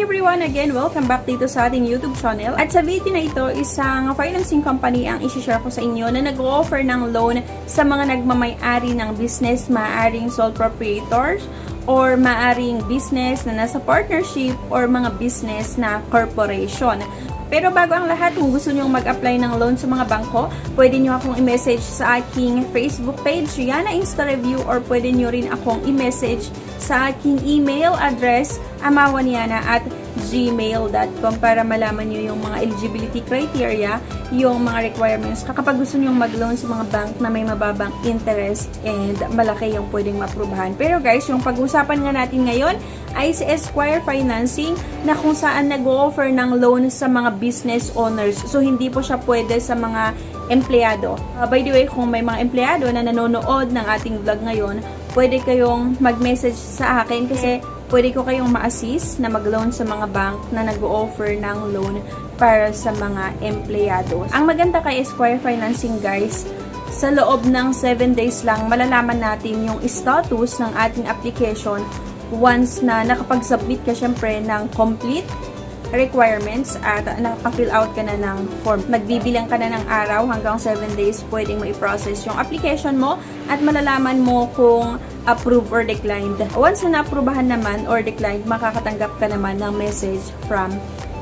everyone! Again, welcome back dito sa ating YouTube channel. At sa video na ito, isang financing company ang isi-share ko sa inyo na nag-offer ng loan sa mga nagmamay-ari ng business, maaaring sole proprietors, or maaring business na nasa partnership, or mga business na corporation. Pero bago ang lahat, kung gusto nyo mag-apply ng loan sa mga bangko, pwede nyo akong i-message sa aking Facebook page, Yana Insta Review, or pwede nyo rin akong i-message sa aking email address, amawanyana@gmail.com, para malaman nyo yung mga eligibility criteria, yung mga requirements kapag gusto nyo mag-loan sa mga bank na may mababang interest and malaki yung pwedeng maprubahan. Pero guys, yung pag-usapan nga natin ngayon ay si Esquire Financing, na kung saan nag-offer ng loan sa mga business owners. So, hindi po siya pwede sa mga empleyado. By the way, kung may mga empleyado na nanonood ng ating vlog ngayon, pwede kayong mag-message sa akin kasi pwede ko kayong ma-assist na mag-loan sa mga bank na nag-offer ng loan para sa mga empleyado. Ang maganda kay Esquire Financing, guys, sa loob ng 7 days lang, malalaman natin yung status ng ating application once na nakapag-submit ka syempre ng complete requirements at naka-fill out ka na ng form. Magbibilang ka na ng araw, hanggang 7 days pwedeng ma-process yung application mo at malalaman mo kung approved or declined. Once na na-approbahan naman or declined, makakatanggap ka naman ng message from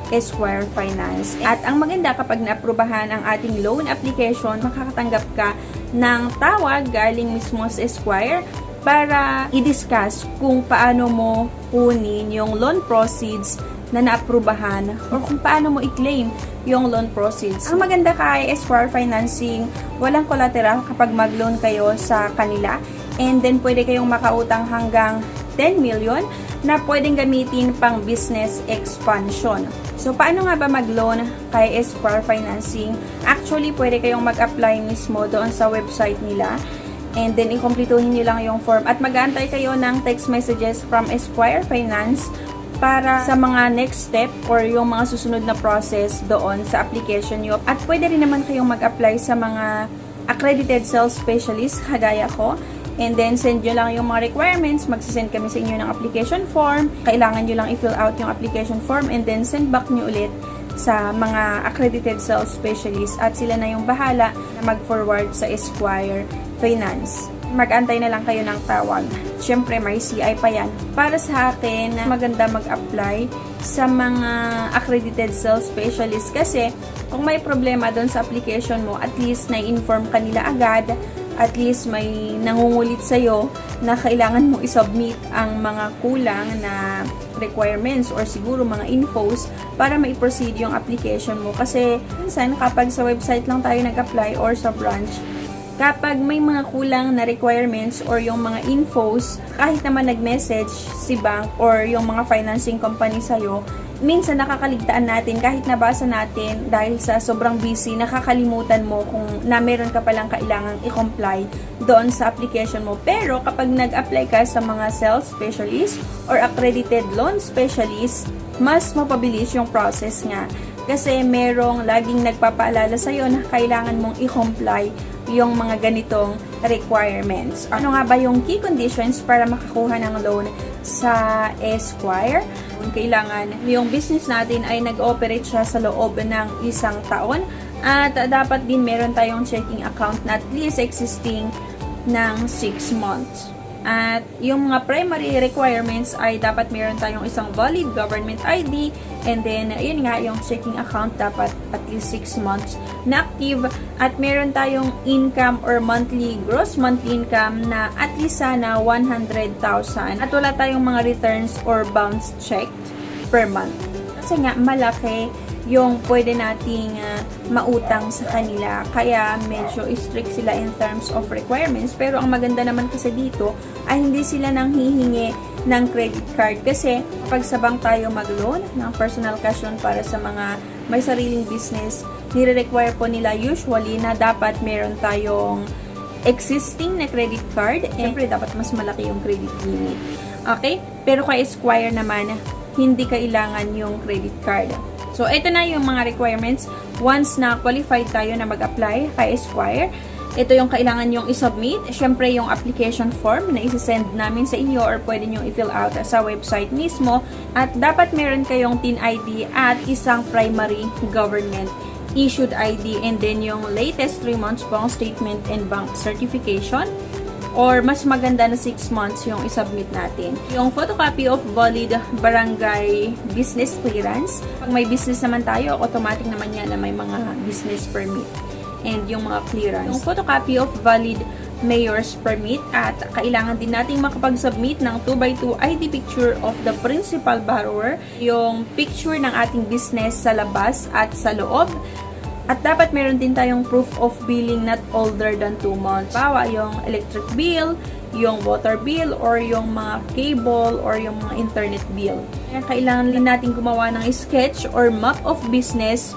Esquire Finance. At ang maganda, kapag na-approbahan ang ating loan application, makakatanggap ka ng tawag galing mismo sa Esquire para i-discuss kung paano mo kunin yung loan proceeds na naaprubahan or kung paano mo i-claim yung loan proceeds. Ang maganda kay Esquire Financing, walang collateral kapag mag-loan kayo sa kanila, and then pwede kayong makautang hanggang 10 million na pwedeng gamitin pang business expansion. So, paano nga ba mag-loan kay Esquire Financing? Actually, pwede kayong mag-apply mismo doon sa website nila. And then, ikumpletuhin nyo lang yung form. At mag-aantay kayo ng text messages from Esquire Finance para sa mga next step or yung mga susunod na process doon sa application nyo. At pwede rin naman kayong mag-apply sa mga accredited sales specialist, kagaya ko. And then, send nyo lang yung mga requirements. Magsisend kami sa inyo ng application form. Kailangan nyo lang i-fill out yung application form and then send back nyo ulit sa mga accredited sales specialist. At sila na yung bahala na mag-forward sa Esquire Finance. Mag-antay na lang kayo ng tawag. Siyempre, may CI pa yan. Para sa akin, maganda mag-apply sa mga accredited sales specialist kasi kung may problema doon sa application mo, at least na-inform ka nila agad. At least may nangungulit sa'yo na kailangan mo isubmit ang mga kulang na requirements or siguro mga infos para ma-proceed yung application mo. Kasi minsan kapag sa website lang tayo nag-apply or sa branch, kapag may mga kulang na requirements or yung mga infos, kahit naman nag-message si bank or yung mga financing company sa'yo, minsan nakakaligtaan natin kahit nabasa natin dahil sa sobrang busy, nakakalimutan mo kung na meron ka palang kailangang i-comply doon sa application mo. Pero kapag nag-apply ka sa mga sales specialist or accredited loan specialist, mas mapabilis yung process nga. Kasi merong laging nagpapaalala sa'yo na kailangan mong i-comply yung mga ganitong requirements. Ano nga ba yung key conditions para makakuha ng loan sa Esquire? Kailangan yung business natin ay nag-operate siya sa loob ng 1 taon at dapat din meron tayong checking account na at least existing ng 6 months. At yung mga primary requirements ay dapat meron tayong isang valid government ID, and then yun nga, yung checking account dapat at least 6 months na active, at meron tayong income or gross monthly income na at least sana 100,000, at wala tayong mga returns or bounce check per month. Kasi nga malaki yung pwede nating mautang sa kanila. Kaya medyo strict sila in terms of requirements. Pero ang maganda naman kasi dito ay hindi sila nang hihingi ng credit card. Kasi kapag sa bank tayo mag-loan ng personal cash loan para sa mga may sariling business, nire-require po nila usually na dapat meron tayong existing na credit card. Siyempre, dapat mas malaki yung credit limit. Okay? Pero kay Esquire naman, hindi kailangan yung credit card. So, ito na yung mga requirements once na qualified tayo na mag-apply kay Esquire. Ito yung kailangan yung isubmit. Siyempre, yung application form na isi-send namin sa inyo or pwede nyo i-fill out sa website mismo. At dapat meron kayong TIN ID at isang primary government issued ID, and then yung latest 3 months pong statement and bank certification, or mas maganda na 6 months yung isubmit natin. Yung photocopy of valid barangay business clearance. Pag may business naman tayo, automatic naman yan na may mga business permit and yung mga clearance. Yung photocopy of valid mayor's permit, at kailangan din nating makapag-submit ng 2x2 ID picture of the principal borrower, yung picture ng ating business sa labas at sa loob. At dapat meron din tayong proof of billing not older than 2 months. Bawa yung electric bill, yung water bill, or yung mga cable, or yung mga internet bill. Kaya kailangan din natin gumawa ng sketch or map of business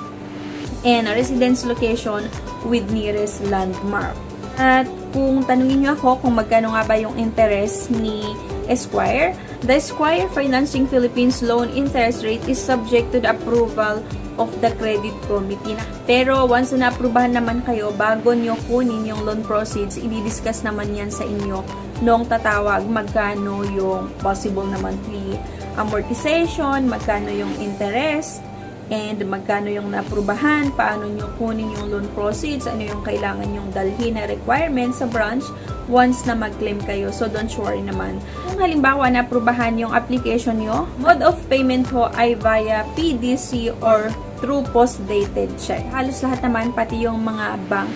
and residence location with nearest landmark. At kung tanungin nyo ako kung magkano nga ba yung interest ni Esquire, the Esquire Financing Philippines loan interest rate is subject to the approval of the credit committee. Pero once na aprubahan naman kayo, bago nyo kunin yung loan proceeds, i-discuss naman yan sa inyo nung tatawag magkano yung possible na monthly amortization, magkano yung interest, and magkano yung naaprubahan, paano nyo kunin yung loan proceeds, ano yung kailangan yung dalhin na requirements sa branch once na mag-claim kayo. So, don't worry naman. Kung halimbawa naaprubahan yung application nyo, mode of payment ho ay via PDC or through post-dated check. Halos lahat naman, pati yung mga bank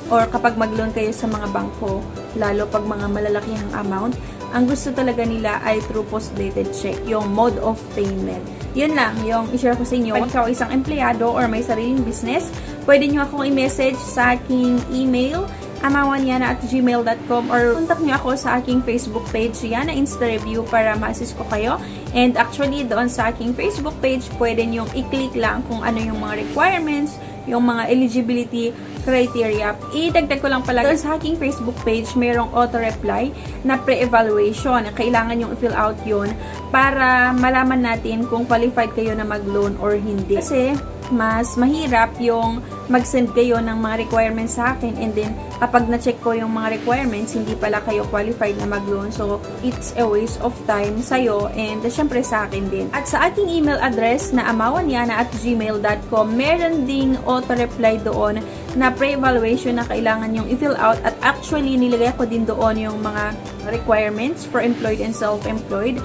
or kapag mag-loan kayo sa mga bangko, lalo pag mga malalakihang amount, ang gusto talaga nila ay through post-dated check, yung mode of payment. Yun lang, yung i-share ko sa inyo. Kung ikaw isang empleyado or may sariling business, pwede nyo akong i-message sa aking email, amawanyana@gmail.com, or contact nyo ako sa aking Facebook page, Yana Insta Review, para ma-assist ko kayo. And actually, doon sa aking Facebook page, pwede nyo i-click lang kung ano yung mga requirements, yung mga eligibility criteria. Idagdag ko lang pala, doon sa aking Facebook page, merong auto-reply na pre-evaluation. Kailangan yung i-fill out yun para malaman natin kung qualified kayo na mag-loan or hindi. Kasi, mas mahirap yung mag-send kayo ng mga requirements sa akin, and then kapag na-check ko yung mga requirements, hindi pala kayo qualified na mag-loan. So, it's a waste of time sa'yo and syempre sa akin din. At sa ating email address na amawanyana@gmail.com, meron ding auto-reply doon na pre-evaluation na kailangan yung i-fill out, at actually nilagay ko din doon yung mga requirements for employed and self-employed.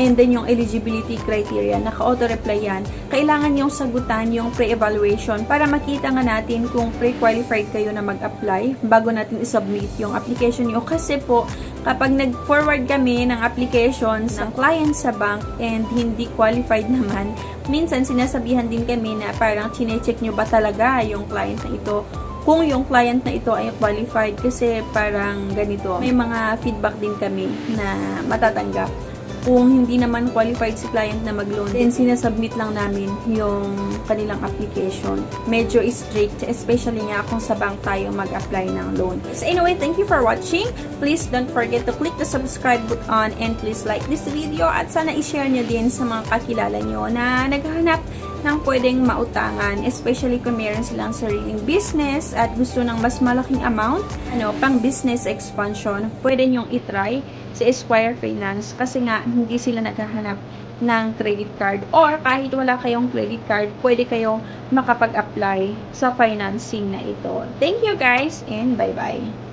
And then yung eligibility criteria, naka-auto-reply yan. Kailangan yung sagutan yung pre-evaluation para makita nga natin kung pre-qualified kayo na mag-apply bago natin i-submit yung application nyo. Kasi po, kapag nag-forward kami ng applications ng client sa bank and hindi qualified naman, minsan sinasabihan din kami na parang chine-check nyo ba talaga yung client na ito, kung yung client na ito ay qualified, kasi parang ganito. May mga feedback din kami na matatanggap. Kung hindi naman qualified si client na mag-loan, then sinasubmit lang namin yung kanilang application. Medyo strict, especially nga kung sa bank tayo mag-apply ng loan. So anyway, thank you for watching. Please don't forget to click the subscribe button and please like this video, at sana i-share nyo din sa mga kakilala nyo na naghahanap ng pwedeng mautangan, especially kung meron silang sariling business at gusto ng mas malaking amount, pang business expansion, pwede nyong itry si Esquire Finance, kasi nga hindi sila naghahanap ng credit card, or kahit wala kayong credit card, pwede kayong makapag-apply sa financing na ito. Thank you guys and bye-bye!